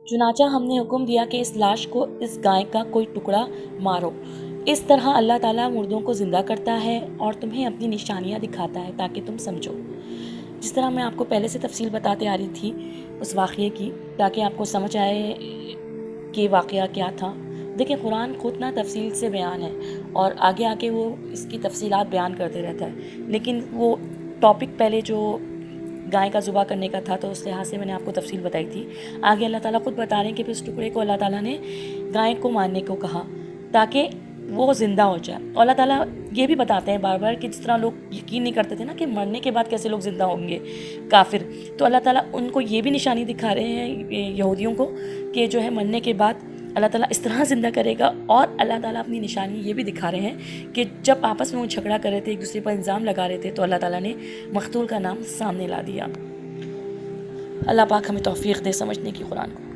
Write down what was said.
چنانچہ ہم نے حکم دیا کہ اس لاش کو اس گائے کا کوئی ٹکڑا مارو۔ اس طرح اللہ تعالیٰ مردوں کو زندہ کرتا ہے اور تمہیں اپنی نشانیاں دکھاتا ہے تاکہ تم سمجھو۔ جس طرح میں آپ کو پہلے سے تفصیل بتاتے آ رہی تھی اس واقعے کی، تاکہ آپ کو سمجھ آئے کہ واقعہ کیا تھا۔ دیکھیں قرآن خود نہ تفصیل سے بیان ہے اور آگے آ کے وہ اس کی تفصیلات بیان کرتے رہتا ہے، لیکن وہ ٹاپک پہلے جو گائے کا ذبح کرنے کا تھا تو اس لحاظ سے میں نے آپ کو تفصیل بتائی تھی۔ آگے اللہ تعالیٰ خود بتا رہے ہیں کہ پھر اس ٹکڑے کو اللہ تعالیٰ نے گائے کو مارنے کو کہا تاکہ وہ زندہ ہو جائے۔ اور اللہ تعالیٰ یہ بھی بتاتے ہیں بار بار کہ جس طرح لوگ یقین نہیں کرتے تھے نا کہ مرنے کے بعد کیسے لوگ زندہ ہوں گے کافر، تو اللہ تعالیٰ ان کو یہ بھی نشانی دکھا رہے ہیں یہودیوں کو کہ جو ہے مرنے کے بعد اللہ تعالیٰ اس طرح زندہ کرے گا۔ اور اللہ تعالیٰ اپنی نشانی یہ بھی دکھا رہے ہیں کہ جب آپس میں وہ جھگڑا کر رہے تھے، ایک دوسرے پر الزام لگا رہے تھے، تو اللہ تعالیٰ نے مقتول کا نام سامنے لا دیا۔ اللہ پاک ہمیں توفیق دے سمجھنے کی قرآن کو۔